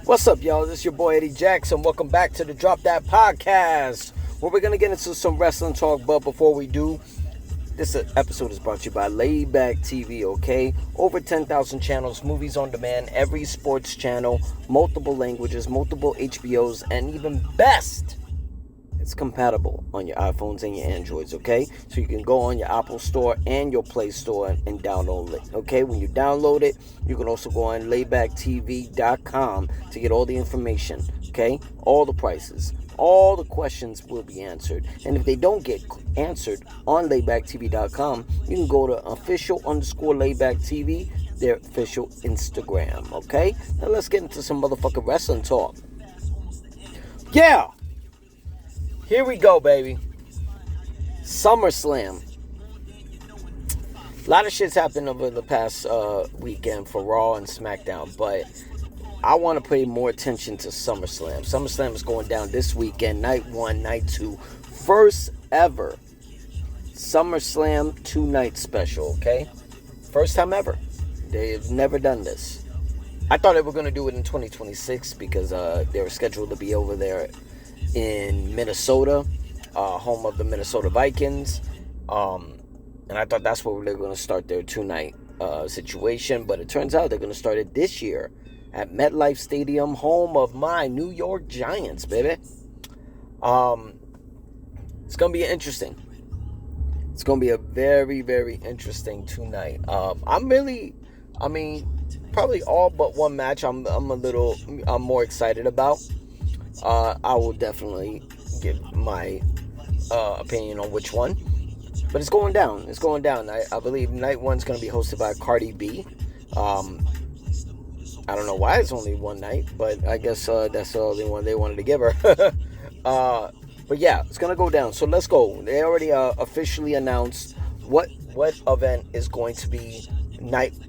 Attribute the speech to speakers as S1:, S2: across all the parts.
S1: What's up, y'all? This is your boy Eddie Jackson. Welcome back to the Drop That Podcast, where we're going to get into some wrestling talk. But before we do, this episode is brought to you by Layback TV, okay? Over 10,000 channels, movies on demand, every sports channel, multiple languages, multiple HBOs, and even best, it's compatible on your iPhones and your Androids, okay? So you can go on your Apple Store and your Play Store and download it, okay? When you download it, you can also go on laybacktv.com to get all the information, okay? All the prices, all the questions will be answered. And if they don't get answered on laybacktv.com, you can go to official_laybacktv, their official Instagram, okay? Now let's get into some motherfucking wrestling talk. Yeah! Here we go, baby. Summerslam. A lot of shit's happened over the past weekend for Raw and SmackDown, but I want to pay more attention to SummerSlam. SummerSlam is going down this weekend, night 1, night 2. First ever SummerSlam 2-night special, okay? First time ever. They've never done this. I thought they were going to do it in 2026 because they were scheduled to be over there in Minnesota, home of the Minnesota Vikings, and I thought that's where they were going to start their 2-night situation, but it turns out they're going to start it this year at MetLife Stadium, home of my New York Giants, baby. It's going to be interesting. It's going to be a very, very interesting 2-night. Probably all but one match I'm more excited about. I will definitely give my opinion on which one. But it's going down. It's going down. I believe night 1's going to be hosted by Cardi B. I don't know why it's only one night, but I guess that's the only one they wanted to give her. But yeah, it's going to go down. So let's go. They already officially announced what event is going to be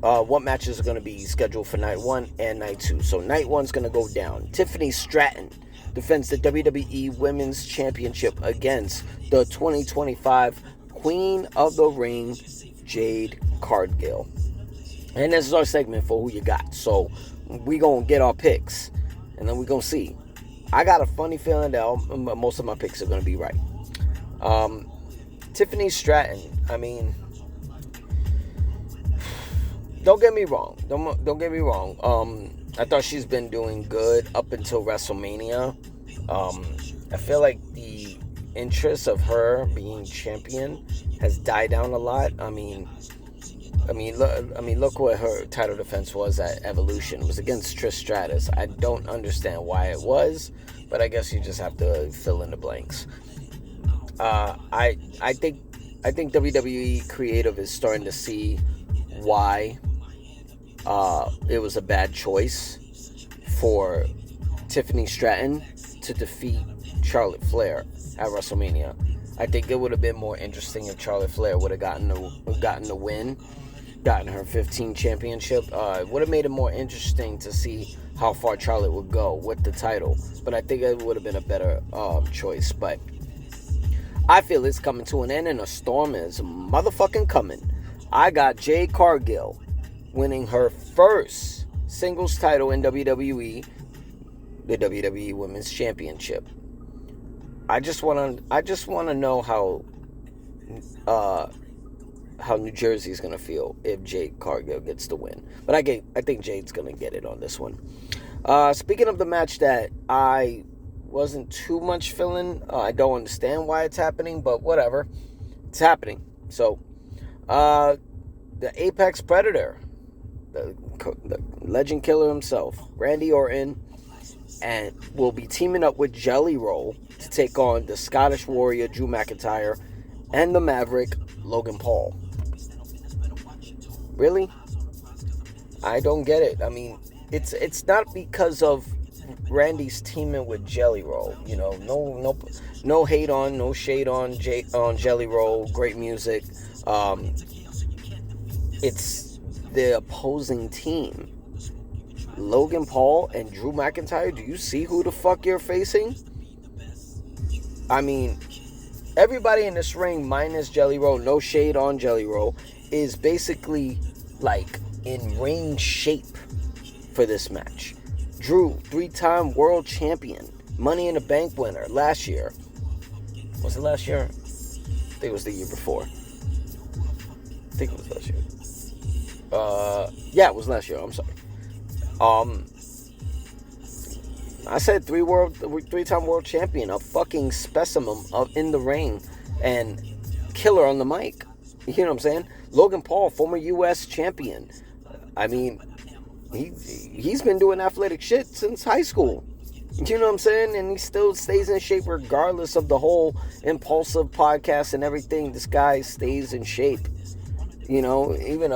S1: what matches are going to be scheduled for night 1 and night 2. So night 1's going to go down. Tiffany Stratton defends the WWE Women's Championship against the 2025 Queen of the Ring, Jade Cargill. And this is our segment for Who You Got. So we going to get our picks, and then we going to see. I got a funny feeling that most of my picks are going to be right. Tiffany Stratton, don't get me wrong. Don't get me wrong. I thought she's been doing good up until WrestleMania. I feel like the interest of her being champion has died down a lot. Look what her title defense was at Evolution. It was against Trish Stratus. I don't understand why it was, but I guess you just have to fill in the blanks. I think WWE creative is starting to see why it was a bad choice for Tiffany Stratton to defeat Charlotte Flair at WrestleMania. I think it would have been more interesting if Charlotte Flair would have gotten the win, gotten her 15 championship. It would have made it more interesting to see how far Charlotte would go with the title. But I think it would have been a better choice. But I feel it's coming to an end, and a storm is motherfucking coming. I got Jade Cargill winning her first singles title in WWE, the WWE Women's Championship. I just want to know how New Jersey is gonna feel if Jade Cargill gets the win. But I think Jade's gonna get it on this one. Speaking of the match that I wasn't too much feeling, I don't understand why it's happening, but whatever, it's happening. So, the Apex Predator, the legend killer himself, Randy Orton, and will be teaming up with Jelly Roll to take on the Scottish Warrior Drew McIntyre and the Maverick Logan Paul. Really? I don't get it. It's not because of Randy's teaming with Jelly Roll. No hate on, no shade on Jelly Roll. Great music. It's the opposing team. Logan Paul and Drew McIntyre, do you see who the fuck you're facing? Everybody in this ring, minus Jelly Roll, no shade on Jelly Roll, is basically like in ring shape for this match. Drew, 3-time world champion, Money in the Bank winner last year. Was it last year? I think it was the year before. I think it was last year. Yeah, it was last year. I'm sorry. I said 3-time world champion, a fucking specimen in the ring, and killer on the mic. You know what I'm saying? Logan Paul, former U.S. champion. I mean, he's been doing athletic shit since high school. You know what I'm saying? And he still stays in shape regardless of the whole impulsive podcast and everything. This guy stays in shape. You know, even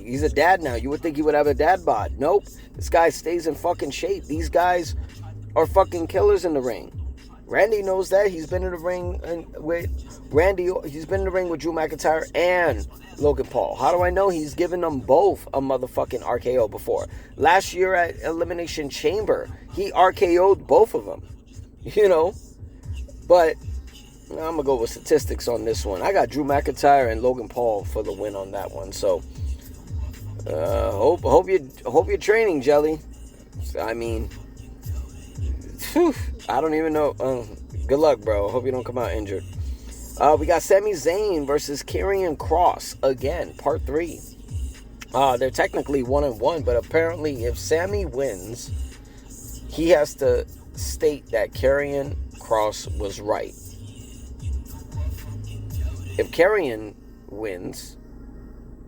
S1: he's a dad now. You would think he would have a dad bod. Nope. This guy stays in fucking shape. These guys are fucking killers in the ring. Randy knows that. He's been in the ring with He's been in the ring with Drew McIntyre and Logan Paul. How do I know? He's given them both a motherfucking RKO before. Last year at Elimination Chamber, he RKO'd both of them. You know, but I'm going to go with statistics on this one. I got Drew McIntyre and Logan Paul for the win on that one. So, hope you're training, Jelly. I mean, I don't even know. Good luck, bro. Hope you don't come out injured. We got Sami Zayn versus Karrion Kross again, part 3. They're technically 1-1, but apparently if Sami wins, he has to state that Karrion Kross was right. If Karrion wins,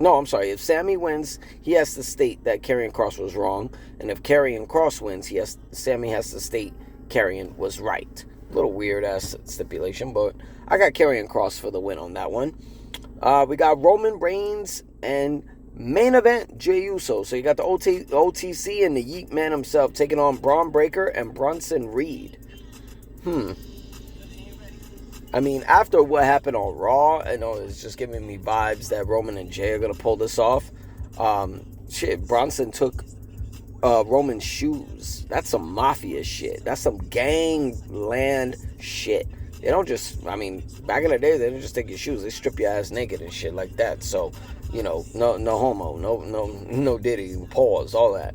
S1: if Sami wins, he has to state that Karrion Kross was wrong, and if Karrion Kross wins, Sami has to state Karrion was right. A little weird ass stipulation, but I got Karrion Kross for the win on that one. We got Roman Reigns and main event Jey Uso. So you got the OTC and the Yeet Man himself taking on Braun Breaker and Bronson Reed. I mean, after what happened on Raw, I know it's just giving me vibes that Roman and Jey are going to pull this off. Bronson took Roman's shoes. That's some mafia shit. That's some gangland shit. They don't just, back in the day, they didn't just take your shoes. They strip your ass naked and shit like that. So, no homo, no diddy, pause, all that.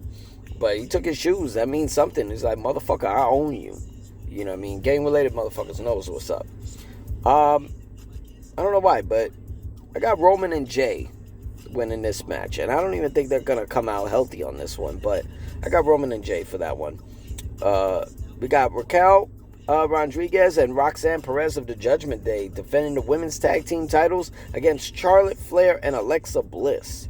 S1: But he took his shoes. That means something. He's like, motherfucker, I own you. You know what I mean? Gang-related motherfuckers knows what's up. I don't know why, but I got Roman and Jey winning this match. And I don't even think they're going to come out healthy on this one. But I got Roman and Jey for that one. We got Raquel Rodriguez and Roxanne Perez of the Judgment Day defending the women's tag team titles against Charlotte Flair and Alexa Bliss.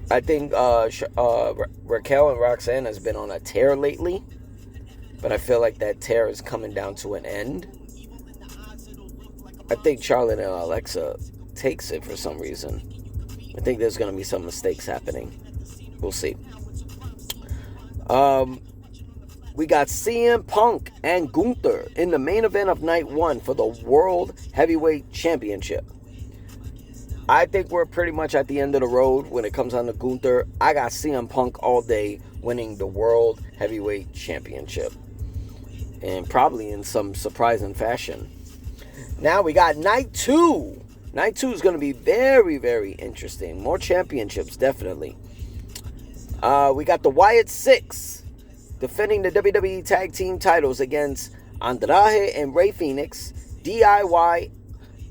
S1: I think Raquel and Roxanne has been on a tear lately, but I feel like that tear is coming down to an end. I think Charlotte and Alexa takes it for some reason. I think there's going to be some mistakes happening. We'll see. We got CM Punk and Gunther in the main event of night 1 for the World Heavyweight Championship. I think we're pretty much at the end of the road when it comes on to Gunther. I got CM Punk all day winning the World Heavyweight Championship. And probably in some surprising fashion. Now we got night 2. Night 2 is going to be very, very interesting. More championships, definitely. We got the Wyatt Six defending the WWE Tag Team titles against Andrade and Rey Fenix. DIY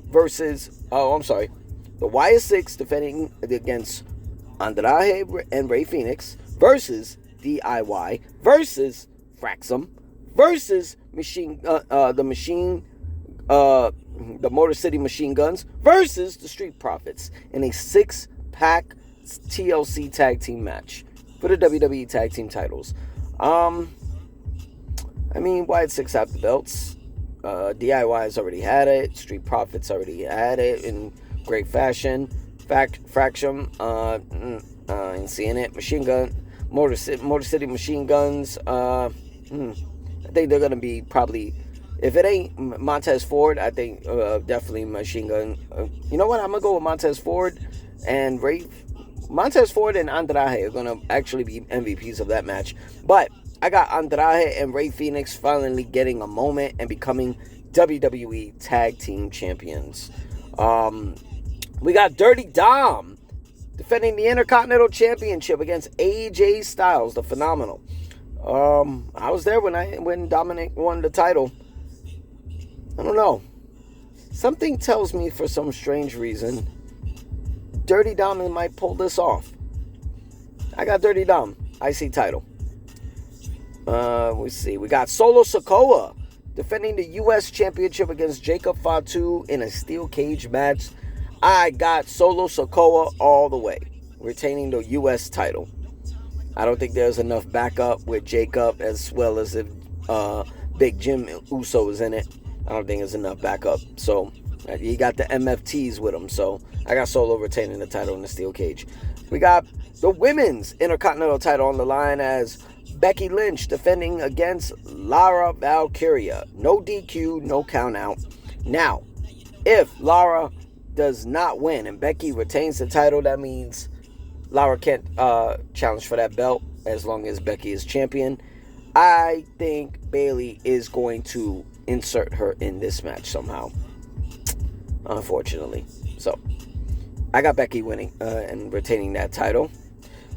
S1: versus... The Wyatt Six defending against Andrade and Rey Fenix versus DIY versus Fraxum versus the Motor City Machine Guns versus the Street Profits in a 6-pack TLC tag team match for the WWE Tag Team titles. Wyatt Six have the belts. DIY has already had it. Street Profits already had it in great fashion. Fraction, ain't seeing it. Machine Gun, Motor City Machine Guns. I think they're gonna be probably, if it ain't Montez Ford, I think definitely Machine Gun. You know what? I'm gonna go with Montez Ford and Montez Ford and Andrade are gonna actually be MVPs of that match. But I got Andrade and Rey Fenix finally getting a moment and becoming WWE Tag Team Champions. We got Dirty Dom defending the Intercontinental Championship against AJ Styles, the Phenomenal. I was there when Dominic won the title. I don't know. Something tells me for some strange reason, Dirty Dom might pull this off. I got Dirty Dom, IC title. We see. We got Solo Sikoa defending the U.S. Championship against Jacob Fatu in a steel cage match. I got Solo Sikoa all the way, retaining the U.S. title. I don't think there's enough backup with Jacob, as well as if Big Jim Uso is in it. I don't think there's enough backup. So you got the MFTs with him. So I got Solo retaining the title in the steel cage. We got the women's Intercontinental title on the line as Becky Lynch defending against Lara Valkyria. No DQ, no count out. Now, if Lara does not win and Becky retains the title, that means Lara can't challenge for that belt as long as Becky is champion. I think Bayley is going to insert her in this match somehow, unfortunately. So I got Becky winning and retaining that title.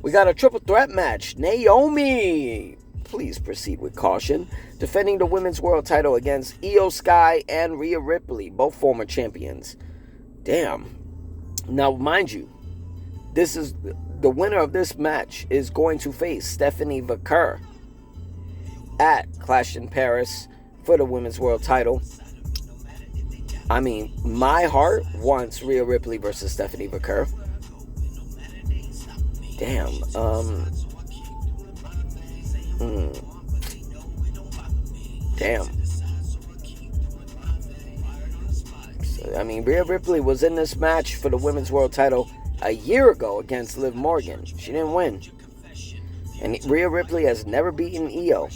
S1: We got a triple threat match. Naomi, please proceed with caution, defending the women's world title against Io Sky and Rhea Ripley, both former champions. Damn. Now, mind you, this is the winner of this match is going to face Stephanie Vaquer at Clash in Paris for the women's world title. I mean, my heart wants Rhea Ripley versus Stephanie Vaquer. Damn. Damn. So, I mean, Rhea Ripley was in this match for the women's world title a year ago against Liv Morgan. She didn't win. And Rhea Ripley has never beaten Io.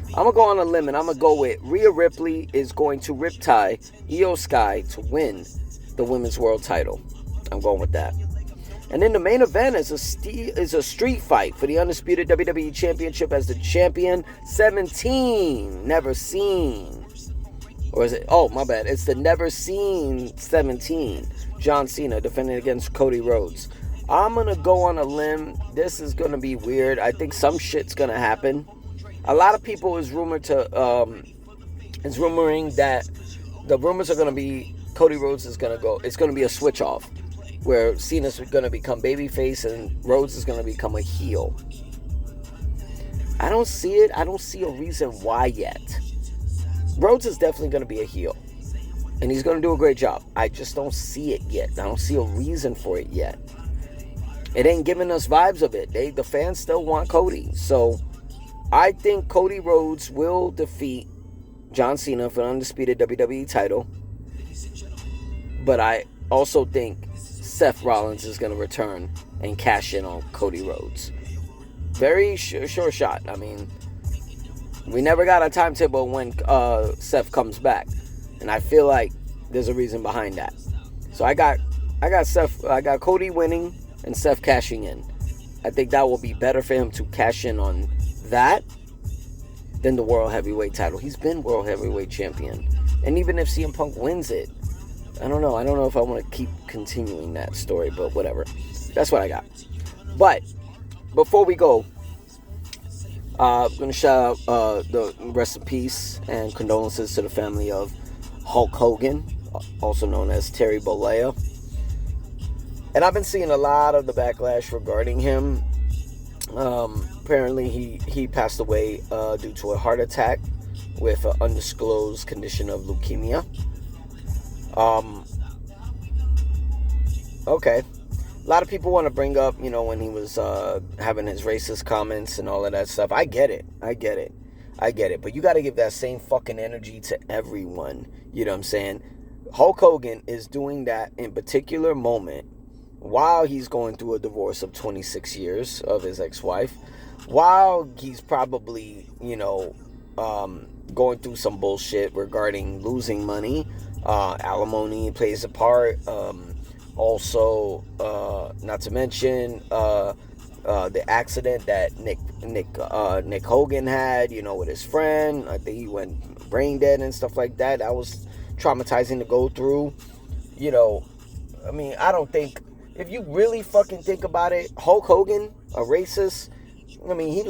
S1: I'm going to go on a limb and I'm going to go with Rhea Ripley is going to riptie Io Sky to win the women's world title. I'm going with that. And then the main event is a street fight for the undisputed WWE Championship as the champion 17. Never seen. Or is it? Oh, my bad. It's the never seen 17. John Cena defending against Cody Rhodes. I'm going to go on a limb. This is going to be weird. I think some shit's going to happen. A lot of people is rumoring that the rumors are going to be Cody Rhodes is going to go. It's going to be a switch off where Cena's going to become babyface and Rhodes is going to become a heel. I don't see it. I don't see a reason why yet. Rhodes is definitely going to be a heel. And he's going to do a great job. I just don't see it yet. I don't see a reason for it yet. It ain't giving us vibes of it. The fans still want Cody. So I think Cody Rhodes will defeat John Cena for the undisputed WWE title. But I also think Seth Rollins is going to return and cash in on Cody Rhodes. Very sure shot. I mean, we never got a timetable when Seth comes back. And I feel like there's a reason behind that. So I got Cody winning and Seth cashing in. I think that will be better for him to cash in on that than the World Heavyweight title. He's been World Heavyweight Champion. And even if CM Punk wins it, I don't know. I don't know if I want to keep continuing that story, but whatever. That's what I got. But before we go, I'm going to shout out the rest in peace and condolences to the family of Hulk Hogan, also known as Terry Bollea. And I've been seeing a lot of the backlash regarding him. Apparently he passed away due to a heart attack with an undisclosed condition of leukemia. Okay. A lot of people want to bring up, when he was having his racist comments and all of that stuff. I get it. But you got to give that same fucking energy to everyone. You know what I'm saying? Hulk Hogan is doing that in particular moment while he's going through a divorce of 26 years of his ex-wife. While he's probably, going through some bullshit regarding losing money. Alimony plays a part. Also, not to mention the accident that Nick Hogan had, with his friend. I think he went brain dead and stuff like that. That was traumatizing to go through. I don't think if you really fucking think about it, Hulk Hogan, a racist. I mean, he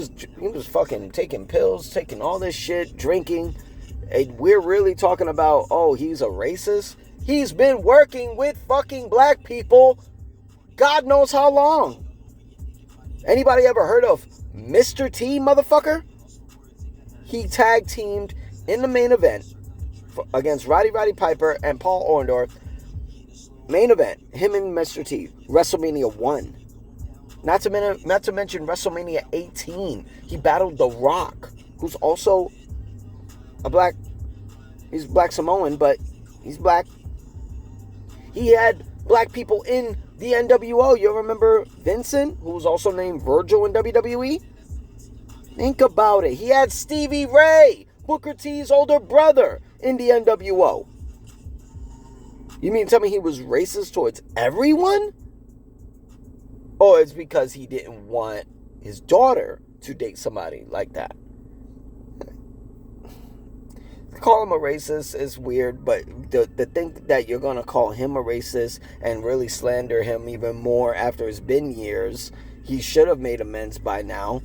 S1: was fucking taking pills, taking all this shit, drinking. And we're really talking about, oh, he's a racist? He's been working with fucking black people God knows how long. Anybody ever heard of Mr. T, motherfucker? He tag teamed in the main event against Roddy Piper and Paul Orndorff. Main event, him and Mr. T, WrestleMania 1. Not to mention WrestleMania 18. He battled The Rock, who's also he's Black Samoan, but he's black. He had black people in the NWO. You remember Vincent, who was also named Virgil in WWE? Think about it. He had Stevie Ray, Booker T's older brother, in the NWO. You mean to tell me he was racist towards everyone? Or it's because he didn't want his daughter to date somebody like that? Call him a racist is weird, but the thing that you're going to call him a racist and really slander him even more after it's been years, he should have made amends by now.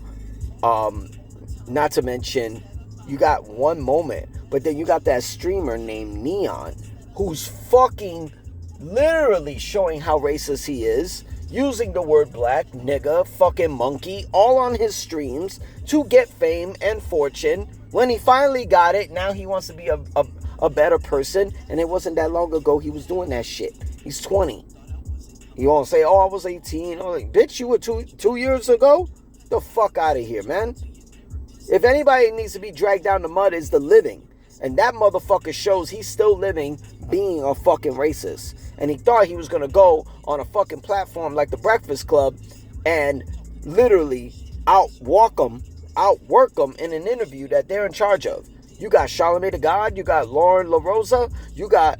S1: Not to mention, you got one moment, but then you got that streamer named Neon, who's fucking literally showing how racist he is, using the word black, nigga, fucking monkey, all on his streams to get fame and fortune. When he finally got it, now he wants to be a better person, and it wasn't that long ago he was doing that shit. He's 20. You won't say, oh, I was 18. I'm like, bitch, you were two years ago? The fuck out of here, man. If anybody needs to be dragged down the mud, it's the living. And that motherfucker shows he's still living being a fucking racist. And he thought he was going to go on a fucking platform like the Breakfast Club and literally outwork them in an interview that they're in charge of. You got Charlamagne the God, you got Lauren LaRosa, you got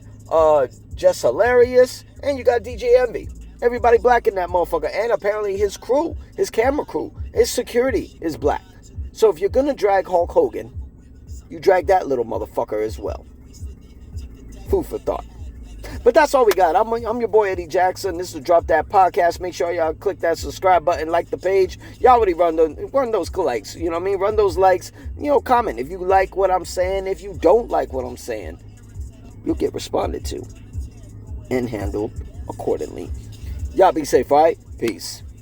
S1: Just Hilarious, and you got DJ Envy. Everybody black in that motherfucker. And apparently his crew, his camera crew, his security is black. So if you're going to drag Hulk Hogan, you drag that little motherfucker as well. Food for thought. But that's all we got. I'm your boy Eddie Jackson. This is Drop That Podcast. Make sure y'all click that subscribe button, like the page. Y'all already run those likes. You know what I mean? Run those likes. You know, comment if you like what I'm saying. If you don't like what I'm saying, you'll get responded to and handled accordingly. Y'all be safe, all right? Peace.